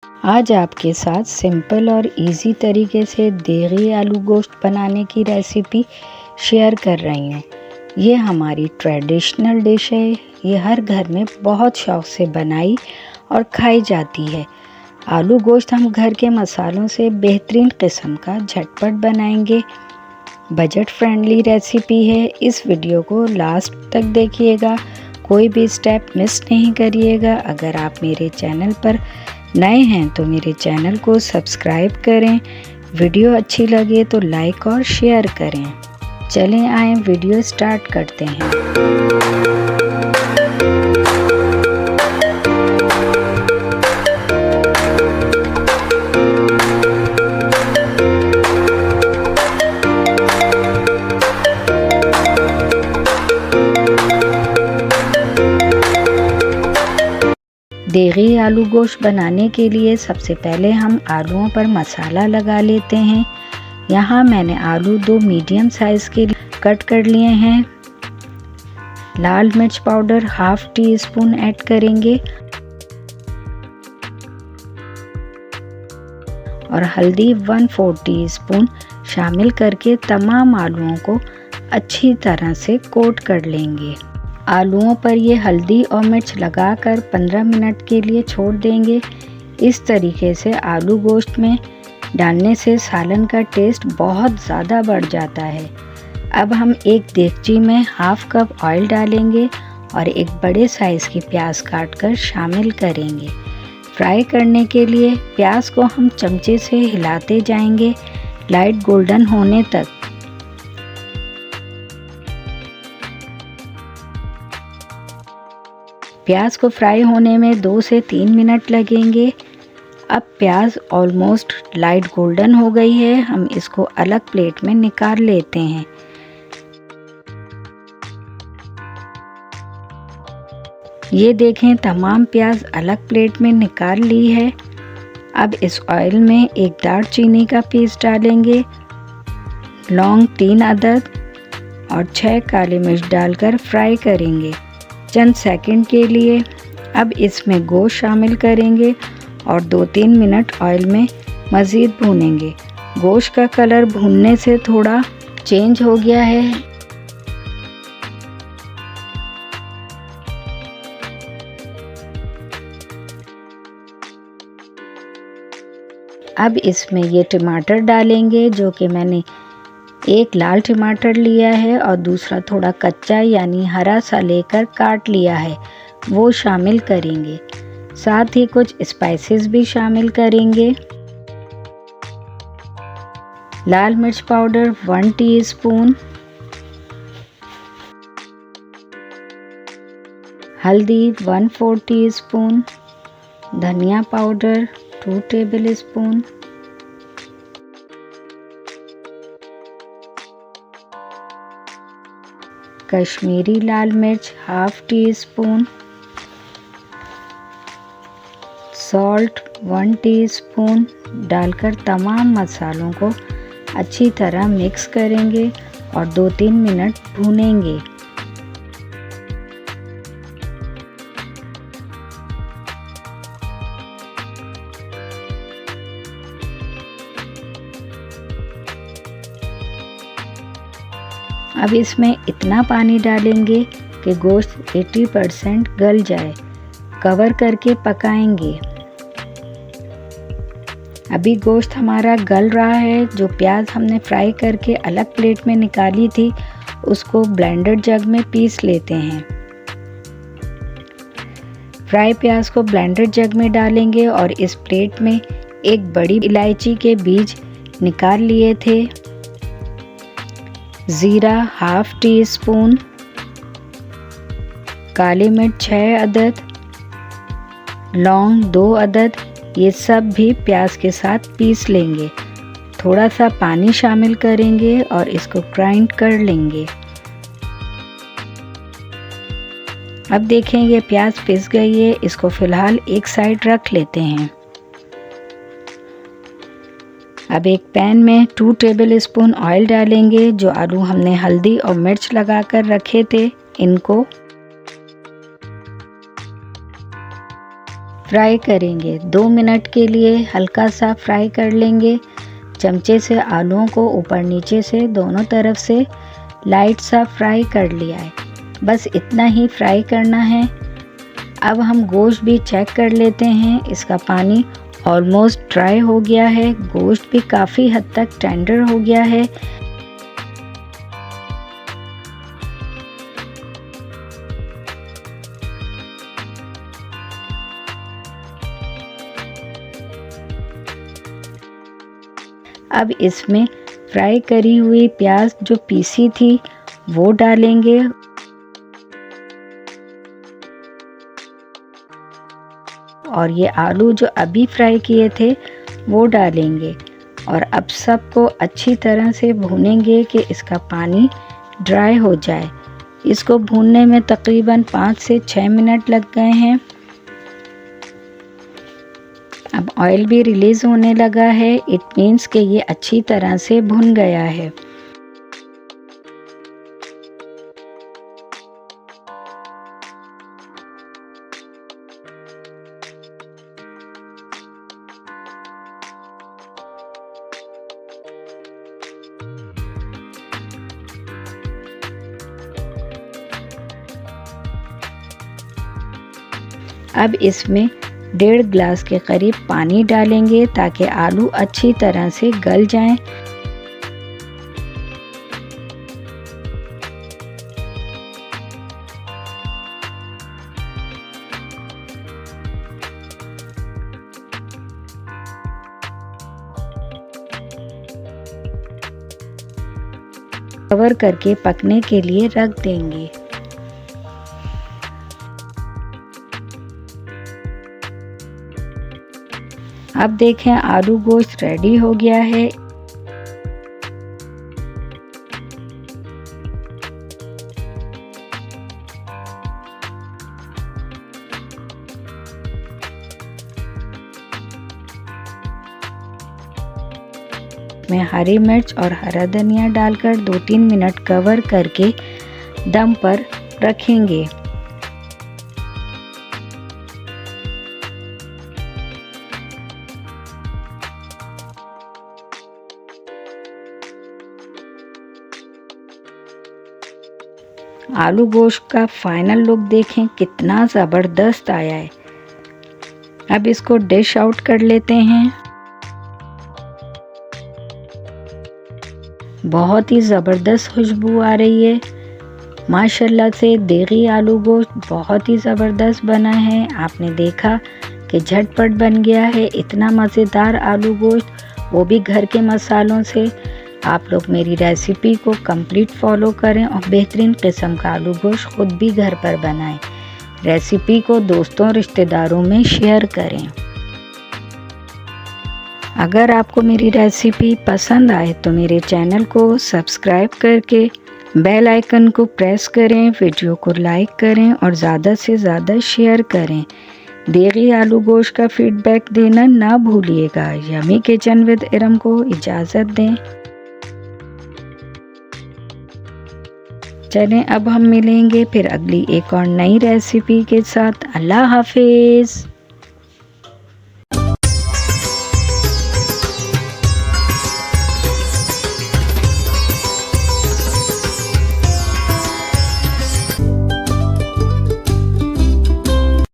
आज आपके साथ सिंपल और इजी तरीके से देगी आलू गोश्त बनाने की रेसिपी शेयर कर रही हूँ। ये हमारी ट्रेडिशनल डिश है। ये हर घर में बहुत शौक़ से बनाई और खाई जाती है। आलू गोश्त हम घर के मसालों से बेहतरीन किस्म का झटपट बनाएंगे। बजट फ्रेंडली रेसिपी है। इस वीडियो को लास्ट तक देखिएगा, कोई भी स्टेप मिस नहीं करिएगा। अगर आप मेरे चैनल पर नए हैं तो मेरे चैनल को सब्सक्राइब करें। वीडियो अच्छी लगे तो लाइक और शेयर करें। चलें आए वीडियो स्टार्ट करते हैं। देगी आलू गोश्त बनाने के लिए सबसे पहले हम आलूओं पर मसाला लगा लेते हैं। यहाँ मैंने आलू 2 मीडियम साइज़ के कट कर लिए हैं। लाल मिर्च पाउडर 1/2 टीस्पून ऐड करेंगे और हल्दी 1/4 टीस्पून शामिल करके तमाम आलूओं को अच्छी तरह से कोट कर लेंगे। आलूओं पर ये हल्दी और मिर्च लगाकर 15 मिनट के लिए छोड़ देंगे। इस तरीके से आलू गोश्त में डालने से सालन का टेस्ट बहुत ज़्यादा बढ़ जाता है। अब हम एक देगची में 1/2 कप ऑयल डालेंगे और एक बड़े साइज़ की प्याज काटकर शामिल करेंगे। फ्राई करने के लिए प्याज को हम चमचे से हिलाते जाएंगे लाइट गोल्डन होने तक। प्याज को फ्राई होने में 2 से 3 मिनट लगेंगे। अब प्याज ऑलमोस्ट लाइट गोल्डन हो गई है। हम इसको अलग प्लेट में निकाल लेते हैं। ये देखें, तमाम प्याज अलग प्लेट में निकाल ली है। अब इस ऑयल में एक दालचीनी का पीस डालेंगे, लौंग 3 अदद और 6 काली मिर्च डालकर फ्राई करेंगे चंद सेकंड के लिए। अब इसमें गोश्त शामिल करेंगे और 2-3 मिनट ऑयल में मज़ीद भूनेंगे। गोश्त का कलर भूनने से थोड़ा चेंज हो गया है। अब इसमें ये टमाटर डालेंगे, जो कि मैंने एक लाल टमाटर लिया है और दूसरा थोड़ा कच्चा यानी हरा सा लेकर काट लिया है, वो शामिल करेंगे। साथ ही कुछ स्पाइसेस भी शामिल करेंगे। लाल मिर्च पाउडर 1 टीस्पून, हल्दी 1/4 टीस्पून, धनिया पाउडर 2 टेबलस्पून, कश्मीरी लाल मिर्च 1/2 टीस्पून, सॉल्ट 1 टीस्पून डालकर तमाम मसालों को अच्छी तरह मिक्स करेंगे और 2-3 मिनट भूनेंगे। अब इसमें इतना पानी डालेंगे कि गोश्त 80% गल जाए। कवर करके पकाएंगे। अभी गोश्त हमारा गल रहा है। जो प्याज हमने फ्राई करके अलग प्लेट में निकाली थी, उसको ब्लेंडर जग में पीस लेते हैं। फ्राई प्याज को ब्लेंडर जग में डालेंगे और इस प्लेट में एक बड़ी इलायची के बीज निकाल लिए थे, ज़ीरा 1/2 टीस्पून, काली मिर्च 6 अदद, लौंग 2 अदद, ये सब भी प्याज के साथ पीस लेंगे। थोड़ा सा पानी शामिल करेंगे और इसको ग्राइंड कर लेंगे। अब देखें, ये प्याज पिस गई है। इसको फ़िलहाल एक साइड रख लेते हैं। अब एक पैन में 2 टेबलस्पून ऑयल डालेंगे। जो आलू हमने हल्दी और मिर्च लगाकर रखे थे, इनको फ्राई करेंगे। 2 मिनट के लिए हल्का सा फ्राई कर लेंगे। चमचे से आलूओं को ऊपर नीचे से दोनों तरफ से लाइट सा फ्राई कर लिया है। बस इतना ही फ्राई करना है। अब हम गोश्त भी चेक कर लेते हैं। इसका पानी ऑलमोस्ट ड्राई हो गया है। गोश्त भी काफ़ी हद तक टेंडर हो गया है। अब इसमें फ्राई करी हुई प्याज जो पीसी थी वो डालेंगे और ये आलू जो अभी फ्राई किए थे वो डालेंगे और अब सबको अच्छी तरह से भूनेंगे कि इसका पानी ड्राई हो जाए। इसको भूनने में तकरीबन 5 से 6 मिनट लग गए हैं। अब ऑयल भी रिलीज़ होने लगा है। इट मीन्स कि ये अच्छी तरह से भुन गया है। अब इसमें 1.5 गिलास के करीब पानी डालेंगे ताकि आलू अच्छी तरह से गल जाएं। कवर करके पकने के लिए रख देंगे। अब देखें आलू गोश्त रेडी हो गया है। मैं हरी मिर्च और हरा धनिया डालकर 2-3 मिनट कवर करके दम पर रखेंगे। आलू गोश्त का फाइनल लुक देखें कितना ज़बरदस्त आया है। अब इसको डिश आउट कर लेते हैं। बहुत ही ज़बरदस्त खुशबू आ रही है। माशाल्लाह से देगी आलू गोश्त बहुत ही ज़बरदस्त बना है। आपने देखा कि झटपट बन गया है। इतना मज़ेदार आलू गोश्त, वो भी घर के मसालों से। आप लोग मेरी रेसिपी को कंप्लीट फॉलो करें और बेहतरीन किस्म का आलू गोश्त खुद भी घर पर बनाएं। रेसिपी को दोस्तों रिश्तेदारों में शेयर करें। अगर आपको मेरी रेसिपी पसंद आए तो मेरे चैनल को सब्सक्राइब करके बेल आइकन को प्रेस करें, वीडियो को लाइक करें और ज़्यादा से ज़्यादा शेयर करें। देगी आलू गोश्त का फीडबैक देना ना भूलिएगा। यमी किचन विद इरम को इजाज़त दें। चलें अब हम मिलेंगे फिर अगली एक और नई रेसिपी के साथ। अल्लाह हाफिज़।